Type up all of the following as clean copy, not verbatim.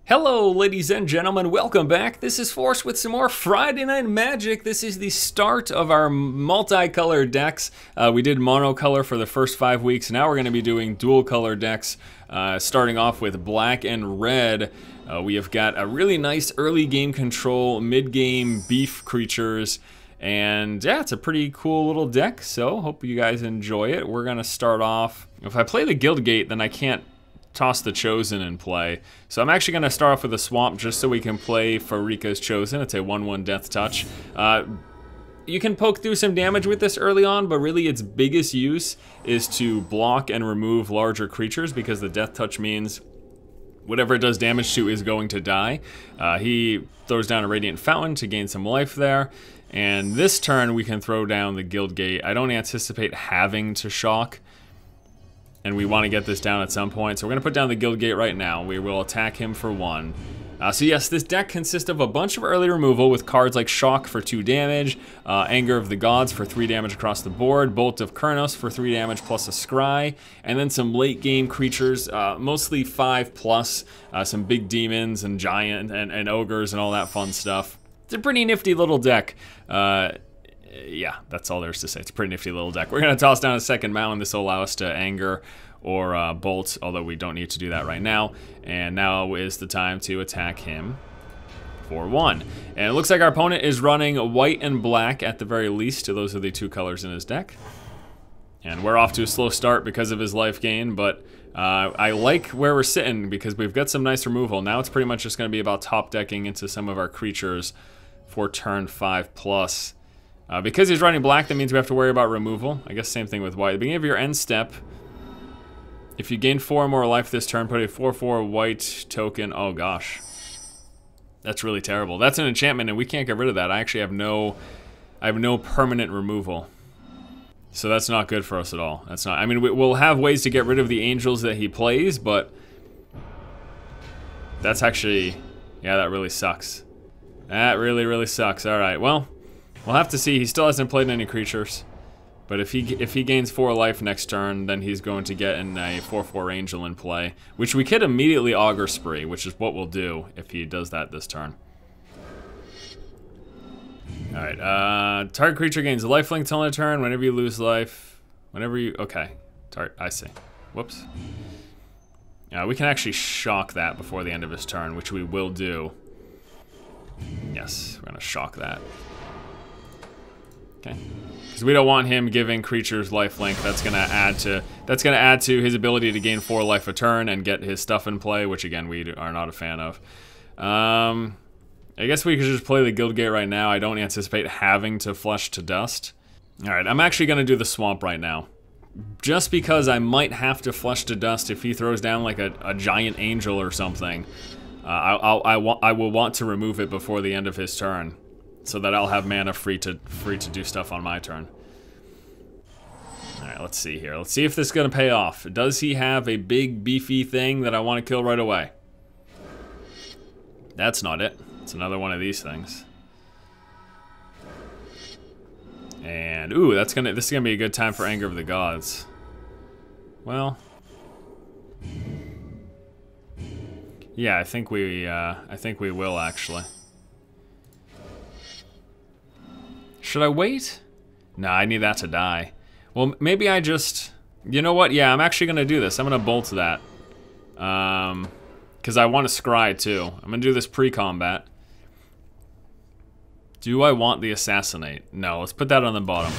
Hello, ladies and gentlemen, welcome back. This is Force with some more Friday Night Magic. This is the start of our multicolored decks. We did monocolor for the first 5 weeks. Now we're going to be doing dual color decks, starting off with black and red. We have got a really nice early game control, mid-game beef creatures, and yeah, it's a pretty cool little deck, so hope you guys enjoy it. We're going to start off. If I play the Guild Gate, then I can't toss the Chosen in play. So I'm actually going to start off with a Swamp just so we can play Farika's Chosen. It's a 1/1 Death Touch. You can poke through some damage with this early on, but really its biggest use is to block and remove larger creatures, because the Death Touch means whatever it does damage to is going to die. He throws down a Radiant Fountain to gain some life there. And this turn we can throw down the Guild Gate. I don't anticipate having to shock, and we want to get this down at some point. So we're going to put down the Guild Gate right now. We will attack him for 1. So yes, this deck consists of a bunch of early removal with cards like Shock for 2 damage, Anger of the Gods for 3 damage across the board, Bolt of Kurnos for 3 damage plus a Scry, and then some late game creatures, mostly 5+, some big demons and giant and ogres and all that fun stuff. It's a pretty nifty little deck. Yeah, that's all there is to say. It's a pretty nifty little deck. We're going to toss down a second mountain. This will allow us to Anger or Bolt, although we don't need to do that right now. And now is the time to attack him for 1. And it looks like our opponent is running white and black at the very least. Those are the 2 colors in his deck. And we're off to a slow start because of his life gain, but I like where we're sitting because we've got some nice removal. Now it's pretty much just going to be about top decking into some of our creatures for turn 5+. Because he's running black, that means we have to worry about removal. I guess same thing with white. At the beginning of your end step, if you gain 4 more life this turn, put a 4/4 white token. Oh gosh, that's really terrible. That's an enchantment, and we can't get rid of that. I actually have no permanent removal, so that's not good for us at all. That's not. I mean, we'll have ways to get rid of the angels that he plays, but that's actually, yeah, that really sucks. That really sucks. All right, well. We'll have to see. He still hasn't played any creatures, but if he gains 4 life next turn, then he's going to get in a 4/4 angel in play, which we could immediately Augur Spree, which is what we'll do if he does that this turn. All right. Target creature gains lifelink till end of turn. Whenever you lose life, okay. I see. Whoops. We can actually shock that before the end of his turn, which we will do. Yes, we're gonna shock that. Okay, because we don't want him giving creatures lifelink. That's gonna add to his ability to gain 4 life a turn and get his stuff in play, which again we are not a fan of. I guess we could just play the Guild Gate right now. I don't anticipate having to flush to dust. All right, I'm actually gonna do the Swamp right now, just because I might have to flush to dust if he throws down like a giant angel or something. I will want to remove it before the end of his turn, so that I'll have mana free to do stuff on my turn. All right, let's see here. Let's see if this is gonna pay off. Does he have a big beefy thing that I want to kill right away? That's not it. It's another one of these things. And ooh, this is gonna be a good time for Anger of the Gods. Well, yeah, I think we will actually. Should I wait? Nah, I need that to die. Well, maybe I just... You know what? Yeah, I'm actually going to do this. I'm going to bolt that. Because I want to scry, too. I'm going to do this pre-combat. Do I want the Assassinate? No, let's put that on the bottom.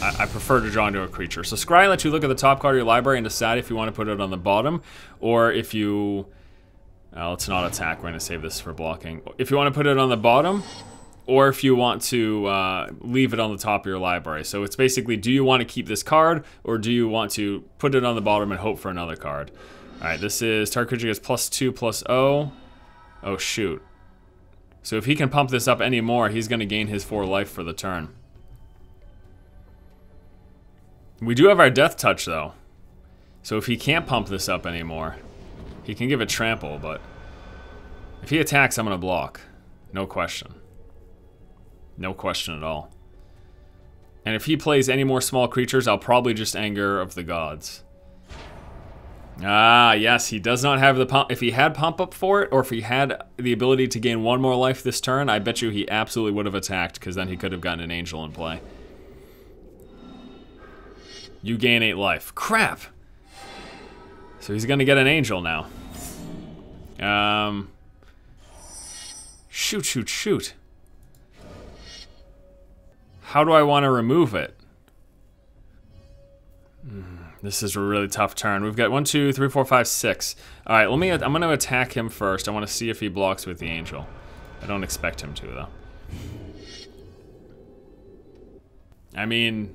I prefer to draw into a creature. So scry lets you look at the top card of your library and decide if you want to put it on the bottom, or if you... let's not attack. We're going to save this for blocking. If you want to put it on the bottom, or if you want to leave it on the top of your library. So it's basically, do you want to keep this card, or do you want to put it on the bottom and hope for another card? All right, this is target creature gets +2/+0. Oh shoot. So if he can pump this up anymore, he's going to gain his 4 life for the turn. We do have our Death Touch though. So if he can't pump this up anymore, he can give it trample, but if he attacks, I'm going to block. No question. No question at all. And if he plays any more small creatures, I'll probably just Anger of the Gods. Ah, yes, he does not have the pump. If he had pump up for it, or if he had the ability to gain 1 more life this turn, I bet you he absolutely would have attacked, because then he could have gotten an angel in play. You gain 8 life. Crap! So he's gonna get an angel now. Shoot, shoot, shoot. How do I want to remove it? This is a really tough turn. We've got 1, 2, 3, 4, 5, 6. All right, I'm gonna attack him first. I want to see if he blocks with the angel. I don't expect him to, though. I mean,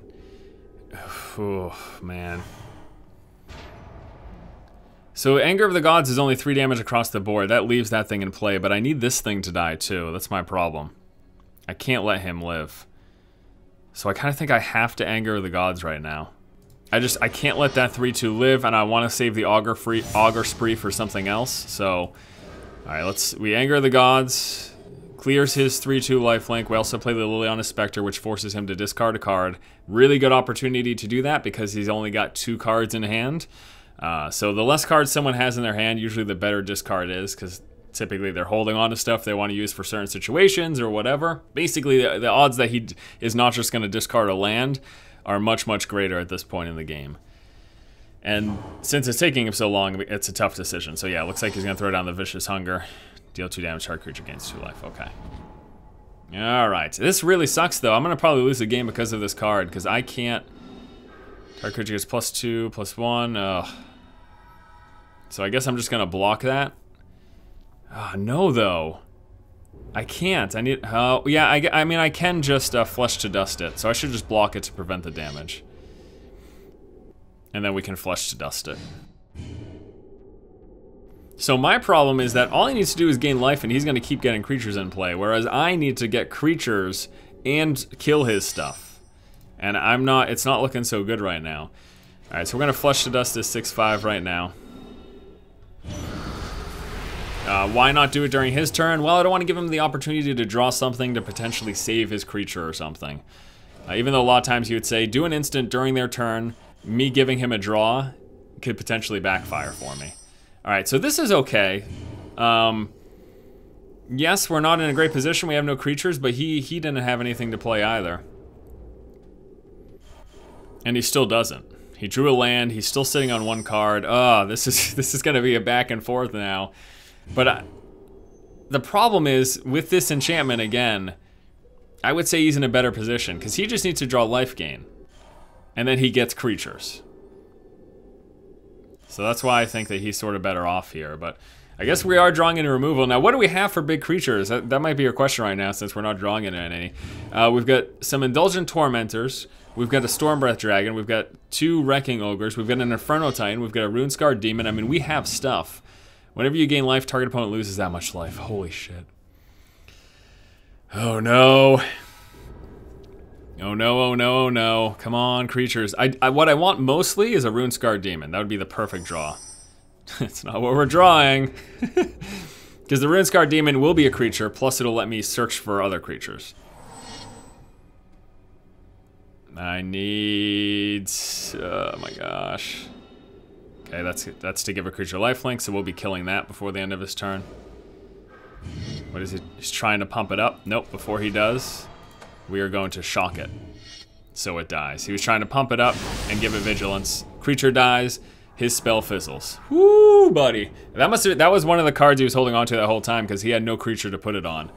oh man. So Anger of the Gods is only 3 damage across the board. That leaves that thing in play, but I need this thing to die too. That's my problem. I can't let him live. So I kind of think I have to Anger of the Gods right now. I can't let that 3/2 live, and I want to save the Augur Spree for something else. So, alright, we Anger the Gods, clears his 3/2 lifelink. We also play the Liliana Spectre, which forces him to discard a card. Really good opportunity to do that because he's only got 2 cards in hand. So the less cards someone has in their hand, usually the better discard is, because typically they're holding on to stuff they want to use for certain situations or whatever. Basically, the odds that he is not just going to discard a land are much, much greater at this point in the game. And since it's taking him so long, it's a tough decision. So yeah, it looks like he's going to throw down the Vicious Hunger. Deal 2 damage, target creature gains 2 life. Okay. Alright. This really sucks, though. I'm going to probably lose the game because of this card, because I can't... Target creature gets +2, +1. Ugh. So I guess I'm just going to block that. No, though. I can't. I need... yeah, I mean, I can just Flesh to Dust it, so I should just block it to prevent the damage. And then we can Flesh to Dust it. So my problem is that all he needs to do is gain life, and he's going to keep getting creatures in play, whereas I need to get creatures and kill his stuff. And it's not looking so good right now. Alright, so we're going to Flesh to Dust this 6/5 right now. Why not do it during his turn? Well, I don't want to give him the opportunity to draw something to potentially save his creature or something. Even though a lot of times you would say, do an instant during their turn, me giving him a draw could potentially backfire for me. Alright, so this is okay. Yes, we're not in a great position, we have no creatures, but he didn't have anything to play either. And he still doesn't. He drew a land, he's still sitting on 1 card. This is gonna be a back and forth now. But the problem is, with this enchantment again, I would say he's in a better position, because he just needs to draw life gain. And then he gets creatures. So that's why I think that he's sort of better off here, but I guess we are drawing into removal. Now, what do we have for big creatures? That might be your question right now, since we're not drawing into any. We've got some Indulgent Tormentors, we've got a Stormbreath Dragon, we've got 2 Wrecking Ogres, we've got an Inferno Titan, we've got a Runescarred Demon. I mean, we have stuff. Whenever you gain life, target opponent loses that much life. Holy shit. Oh no. Oh no, oh no, oh no. Come on, creatures. What I want mostly is a Runescarred Demon. That would be the perfect draw. It's not what we're drawing. Because the Runescarred Demon will be a creature, plus it'll let me search for other creatures. I need... oh my gosh. Okay, that's to give a creature lifelink, so we'll be killing that before the end of his turn. What is he? He's trying to pump it up. Nope, before he does, we are going to shock it. So it dies. He was trying to pump it up and give it vigilance. Creature dies, his spell fizzles. Woo, buddy. That was one of the cards he was holding on to that whole time, because he had no creature to put it on.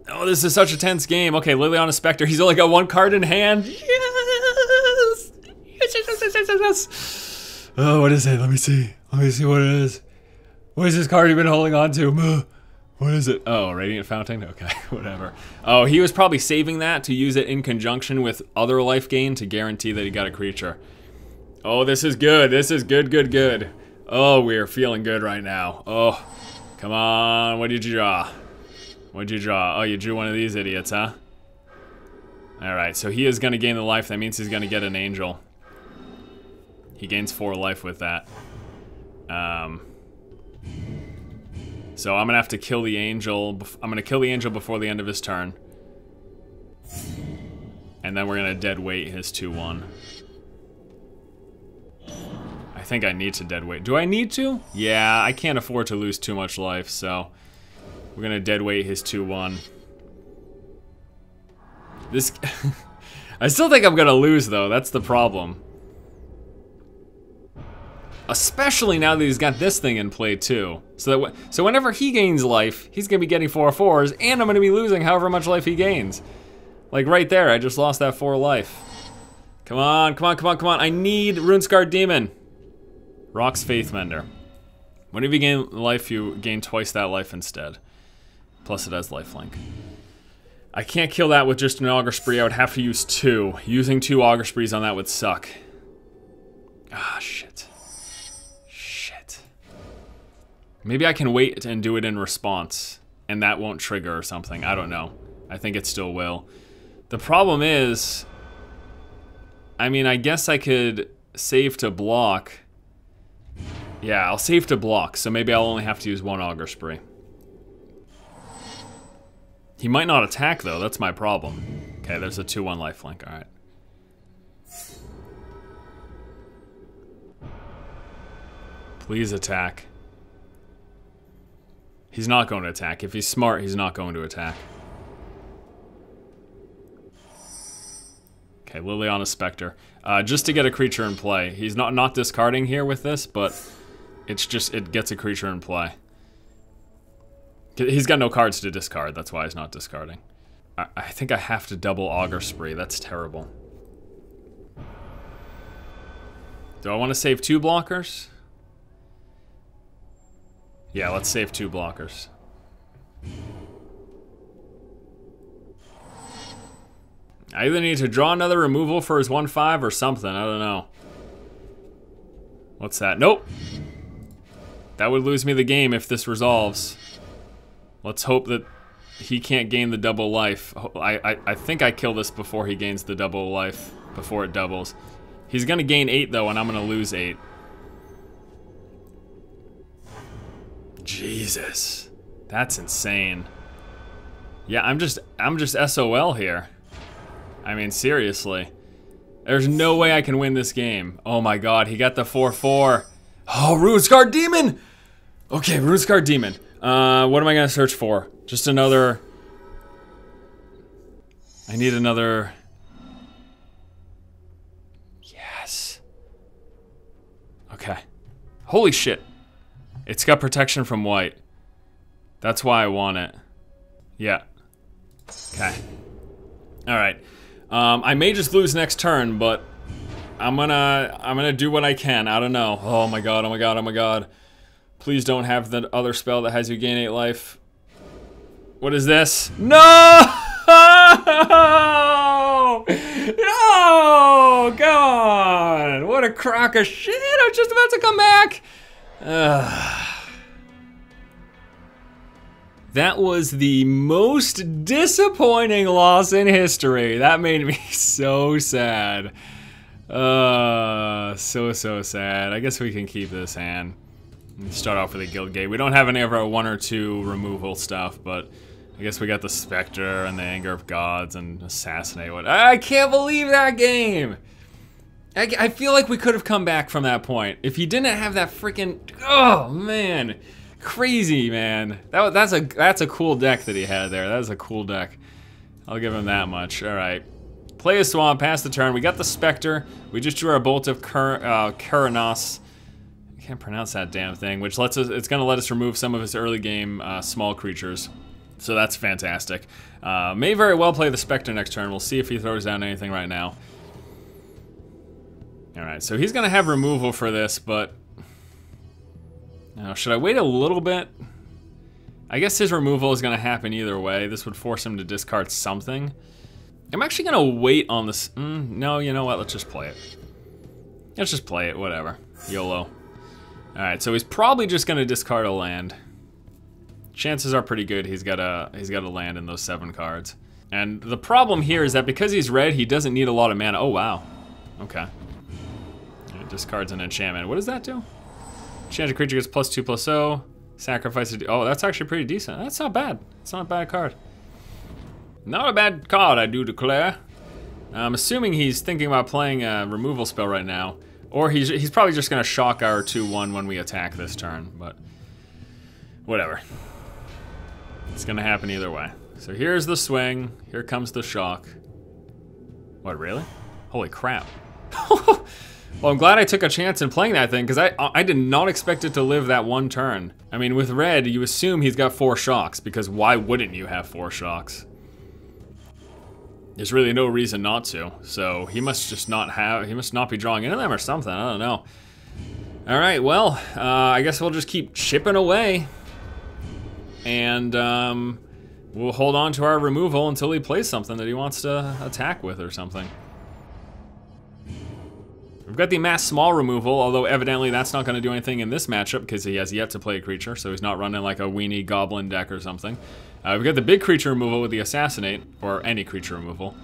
Oh, this is such a tense game. Okay, Liliana Spectre, he's only got 1 card in hand. Yes! Yes! Oh, what is it? Let me see. Let me see what it is. What is this card you've been holding on to? What is it? Oh, Radiant Fountain? Okay, whatever. Oh, he was probably saving that to use it in conjunction with other life gain to guarantee that he got a creature. Oh, this is good. This is good, good, good. Oh, we're feeling good right now. Oh, come on. What did you draw? What did you draw? Oh, you drew one of these idiots, huh? Alright, so he is going to gain the life. That means he's going to get an angel. He gains 4 life with that. So I'm going to have to kill the angel. I'm going to kill the angel before the end of his turn. And then we're going to dead weight his 2/1. think I need to deadweight. Do I need to? Yeah, I can't afford to lose too much life, so we're gonna deadweight his 2/1. This, I still think I'm gonna lose though. That's the problem. Especially now that he's got this thing in play too. So whenever he gains life, he's gonna be getting 4/4s, and I'm gonna be losing however much life he gains. Like right there, I just lost that 4 life. Come on, come on, come on, come on. I need Runescarred Demon. Rock's Faithmender. Whenever you gain life, you gain twice that life instead. Plus it has lifelink. I can't kill that with just an Augur Spree. I would have to use 2. Using 2 Augur Sprees on that would suck. Ah, shit. Shit. Maybe I can wait and do it in response, and that won't trigger or something. I don't know. I think it still will. The problem is, I mean, I guess I could save to block. Yeah, I'll save to block, so maybe I'll only have to use 1 Augur Spree. He might not attack though, that's my problem. Okay, there's a 2/1 lifelink, alright. Please attack. He's not going to attack. If he's smart, he's not going to attack. Okay, Liliana Spectre. Just to get a creature in play. He's not discarding here with this, but it's just, it gets a creature in play. He's got no cards to discard, that's why he's not discarding. I think I have to double Augur Spree, that's terrible. Do I want to save 2 blockers? Yeah, let's save 2 blockers. I either need to draw another removal for his 1/5 or something, I don't know. What's that? Nope! That would lose me the game if this resolves. Let's hope that he can't gain the double life. I think I kill this before he gains the double life, before it doubles. He's gonna gain 8 though, and I'm gonna lose 8. Jesus, that's insane. Yeah, I'm just SOL here. I mean, seriously. There's no way I can win this game. Oh my god, he got the 4/4. Oh, Runescarred Demon! Okay, Runescarred Demon. What am I gonna search for? Just another... I need another... Yes. Okay. Holy shit. It's got protection from white. That's why I want it. Yeah. Okay. Alright. I may just lose next turn, but I'm gonna do what I can. I don't know. Oh my god, oh my god, oh my god. Please don't have the other spell that has you gain 8 life. What is this? No! No! Come on! What a crock of shit! I was just about to come back! That was the most disappointing loss in history. That made me so sad. So sad. I guess we can keep this hand. Start off with a Guild Gate. We don't have any of our 1 or 2 removal stuff, but I guess we got the Spectre and the Anger of Gods and Assassinate. I can't believe that game! I feel like we could have come back from that point. If he didn't have that freaking... Oh, man. Crazy, man. That's a cool deck that he had there. That was a cool deck. I'll give him that much. Alright. Play a Swamp, pass the turn. We got the Spectre. We just drew our Bolt of Kuranos. I can't pronounce that damn thing, which lets us, it's gonna let us remove some of his early game small creatures. So that's fantastic. May very well play the Spectre next turn. We'll see if he throws down anything right now. Alright, so he's gonna have removal for this, but... Now, should I wait a little bit? I guess his removal is gonna happen either way. This would force him to discard something. I'm actually gonna wait on this. No, you know what? Let's just play it. Let's just play it, whatever. YOLO. Alright, so he's probably just gonna discard a land. Chances are pretty good he's got a land in those 7 cards. And the problem here is that because he's red, he doesn't need a lot of mana. Oh wow. Okay. It discards an enchantment. What does that do? Enchanted creature gets +2/+0. Sacrifice it. Oh, that's actually pretty decent. That's not bad. It's not a bad card. Not a bad card, I do declare. I'm assuming he's thinking about playing a removal spell right now. Or he's probably just gonna shock our 2/1 when we attack this turn, but whatever. It's gonna happen either way. So here's the swing, here comes the shock. What, really? Holy crap. Well, I'm glad I took a chance in playing that thing, because I did not expect it to live that one turn. I mean, with red, you assume he's got 4 shocks, because why wouldn't you have 4 shocks? There's really no reason not to, so he must just not have, he must not be drawing into them or something, I don't know. All right, well, I guess we'll just keep chipping away, and we'll hold on to our removal until he plays something that he wants to attack with or something. We've got the mass small removal, although evidently that's not going to do anything in this matchup because he has yet to play a creature, so he's not running like a weenie goblin deck or something. We've got the big creature removal with the assassinate, or any creature removal.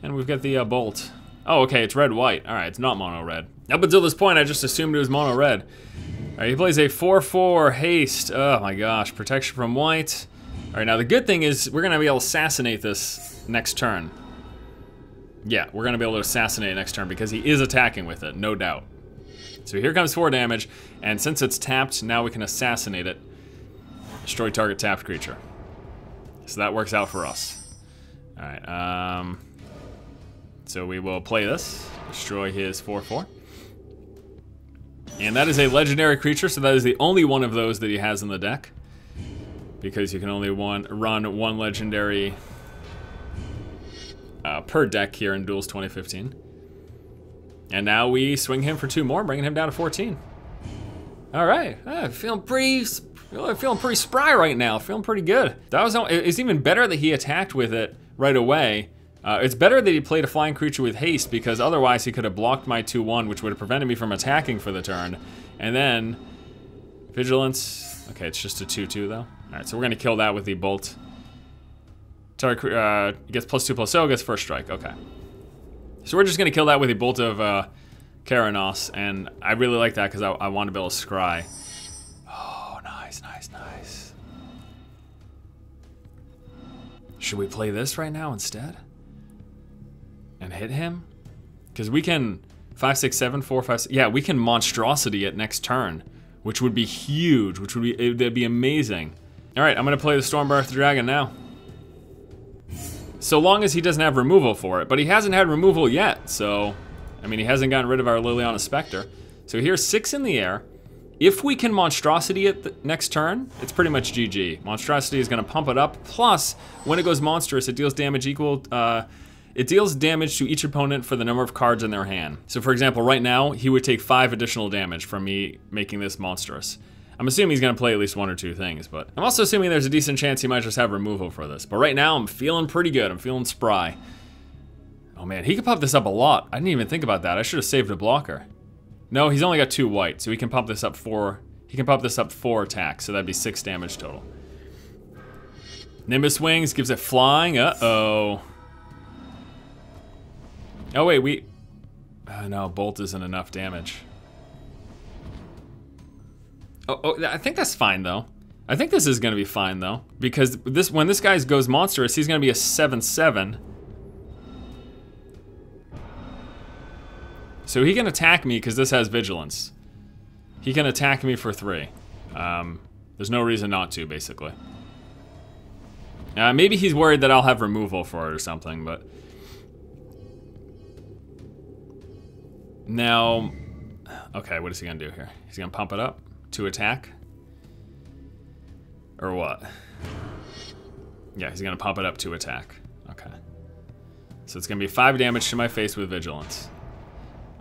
And we've got the bolt. Oh, okay, it's red-white. All right, it's not mono-red. Up until this point, I just assumed it was mono-red. All right, he plays a 4/4 haste. Oh my gosh, protection from white. All right, now the good thing is we're going to be able to assassinate this next turn. Yeah, we're gonna be able to assassinate next turn because he is attacking with it, no doubt. So here comes 4 damage, and since it's tapped, now we can assassinate it. Destroy target tapped creature. So that works out for us. Alright, so we will play this, destroy his 4/4. And that is a legendary creature, so that is the only one of those that he has in the deck. Because you can only run 1 legendary per deck here in Duels 2015. And now we swing him for 2 more, bringing him down to 14. All right, feeling pretty spry right now, feeling pretty good. That was, it's even better that he attacked with it right away. It's better that he played a flying creature with haste because otherwise he could have blocked my 2/1, which would have prevented me from attacking for the turn. And then, vigilance, okay, it's just a 2/2 though. All right, so we're gonna kill that with the bolt. Target gets +2/+0, gets first strike, okay. So we're just gonna kill that with a bolt of Karanos, and I really like that because I want to be able to scry. Oh, nice, nice, nice. Should we play this right now instead? And hit him? Because we can 5, 6, 7, 4, 5, 6, yeah, we can monstrosity it next turn, which would be huge, that'd be amazing. All right, I'm gonna play the Stormbirth Dragon now. So long as he doesn't have removal for it, but he hasn't had removal yet, so, I mean, he hasn't gotten rid of our Liliana Spectre. So here's 6 in the air. If we can monstrosity it the next turn, it's pretty much GG. Monstrosity is gonna pump it up, plus, when it goes monstrous, it deals damage it deals damage to each opponent for the number of cards in their hand. So for example, right now, he would take 5 additional damage from me making this monstrous. I'm assuming he's gonna play at least 1 or 2 things, but I'm also assuming there's a decent chance he might just have removal for this. But right now, I'm feeling pretty good. I'm feeling spry. Oh man, he could pump this up a lot. I didn't even think about that. I should have saved a blocker. No, he's only got 2 white, so he can pump this up 4. He can pump this up 4 attacks, so that'd be 6 damage total. Nimbus Wings gives it flying. Uh-oh. Oh wait, no, Bolt isn't enough damage. Oh, I think that's fine though. I think this is gonna be fine though, because when this guy goes monstrous, he's gonna be a 7/7. So he can attack me because this has vigilance. He can attack me for 3. There's no reason not to, basically. Maybe he's worried that I'll have removal for it or something, but now, okay, what is he gonna do here? He's gonna pump it up to attack? Or what? Yeah, he's gonna pump it up to attack. Okay. So it's gonna be 5 damage to my face with vigilance.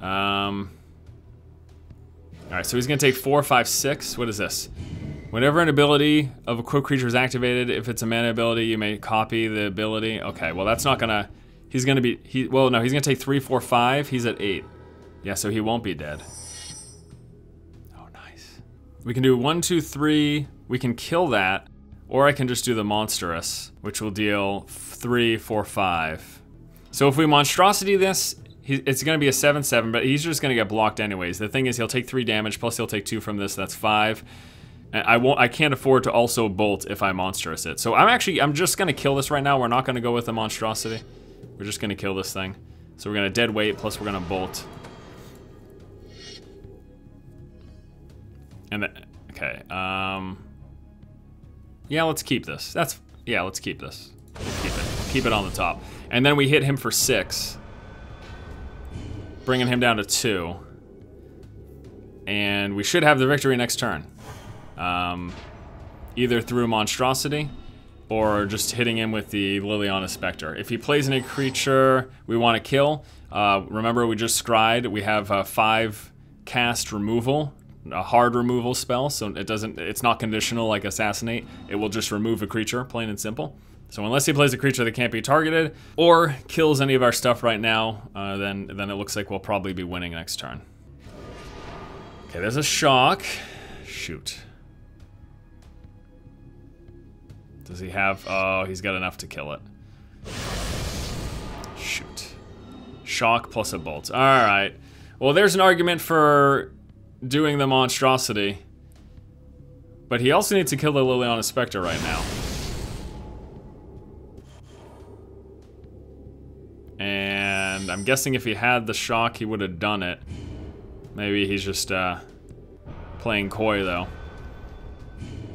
Alright, so he's gonna take 4, 5, 6. What is this? Whenever an ability of a quick creature is activated, if it's a mana ability, you may copy the ability. Okay, well that's not gonna, he's gonna be, well no, he's gonna take 3, 4, 5, he's at 8. Yeah, so he won't be dead. Oh, nice. We can do 1, 2, 3, we can kill that, or I can just do the monstrous, which will deal 3, 4, 5. So if we monstrosity this, it's gonna be a 7/7, but he's just gonna get blocked anyways. The thing is he'll take 3 damage, plus he'll take 2 from this, that's 5. And I can't afford to also bolt if I monstrous it. So I'm just gonna kill this right now. We're not gonna go with the monstrosity. We're just gonna kill this thing. So we're gonna dead weight, plus we're gonna bolt. And then, okay, yeah, let's keep this. Yeah, let's keep this. Keep it on the top. And then we hit him for 6, bringing him down to 2. And we should have the victory next turn. Either through Monstrosity or just hitting him with the Liliana Spectre. If he plays any creature we want to kill, remember we just scryed, we have 5 cast removal, a hard removal spell, so it's not conditional like Assassinate. It will just remove a creature, plain and simple. So unless he plays a creature that can't be targeted or kills any of our stuff right now, then it looks like we'll probably be winning next turn. Okay, there's a shock. Shoot. Does he have... Oh, he's got enough to kill it. Shoot. Shock plus a bolt. Alright. Well, there's an argument for doing the Monstrosity. But he also needs to kill the Liliana Spectre right now. And I'm guessing if he had the shock, he would have done it. Maybe he's just playing coy, though.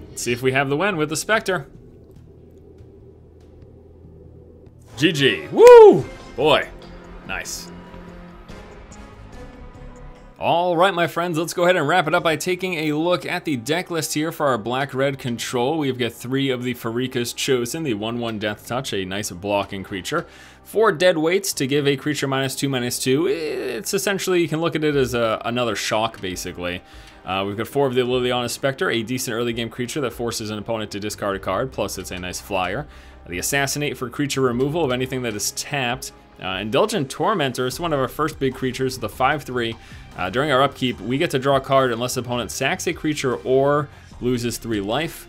Let's see if we have the win with the Spectre. GG. Woo! Boy. Nice. All right, my friends, let's go ahead and wrap it up by taking a look at the deck list here for our black-red control. We've got 3 of the Pharika's Chosen, the 1/1 Death Touch, a nice blocking creature. 4 dead weights to give a creature -2/-2. It's essentially, you can look at it as another shock, basically. We've got 4 of the Liliana Spectre, a decent early game creature that forces an opponent to discard a card, plus it's a nice flyer. The Assassinate for creature removal of anything that is tapped. Indulgent Tormentor is one of our first big creatures, the 5/3. During our upkeep, we get to draw a card unless the opponent sacks a creature or loses 3 life.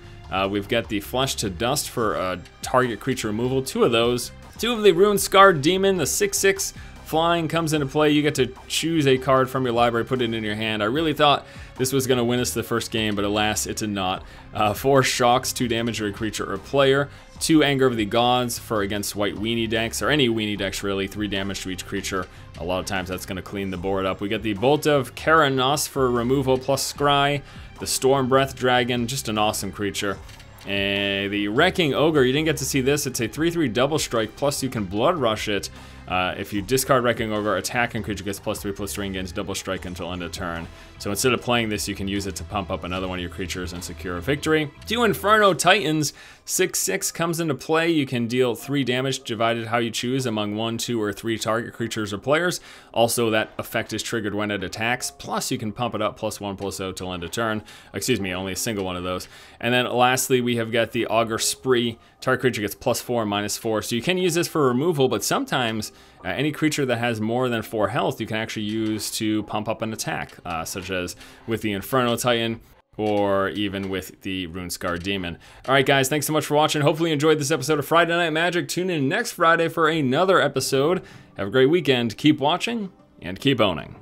We've got the Flesh to Dust for target creature removal, 2 of those. 2 of the Rune Scarred Demon, the 6/6 flying comes into play. You get to choose a card from your library, put it in your hand. I really thought this was going to win us the first game, but alas, it did not. 4 Shocks, 2 damage to a creature or player. 2 Anger of the Gods for against white weenie decks, or any weenie decks really, 3 damage to each creature. A lot of times that's going to clean the board up. We get the Bolt of Karanos for removal plus scry. The Storm Breath Dragon, just an awesome creature. And the Wrecking Ogre, you didn't get to see this, it's a 3/3 double strike, plus you can Blood Rush it. If you discard Wrecking Ogre, attacking creature gets +3/+3 and gains double strike until end of turn. So instead of playing this, you can use it to pump up another one of your creatures and secure a victory. 2 Inferno Titans, 6/6 comes into play. You can deal 3 damage divided how you choose among 1, 2, or 3 target creatures or players. Also, that effect is triggered when it attacks. Plus, you can pump it up +1/+0 till end of turn. Excuse me, only a single one of those. And then lastly, we have got the Augur Spree. Target creature gets +4 and -4. So you can use this for removal, but sometimes any creature that has more than 4 health, you can actually use to pump up an attack, such as with the Inferno Titan, or even with the Rune Scar Demon. Alright guys, thanks so much for watching. Hopefully you enjoyed this episode of Friday Night Magic. Tune in next Friday for another episode. Have a great weekend. Keep watching, and keep owning.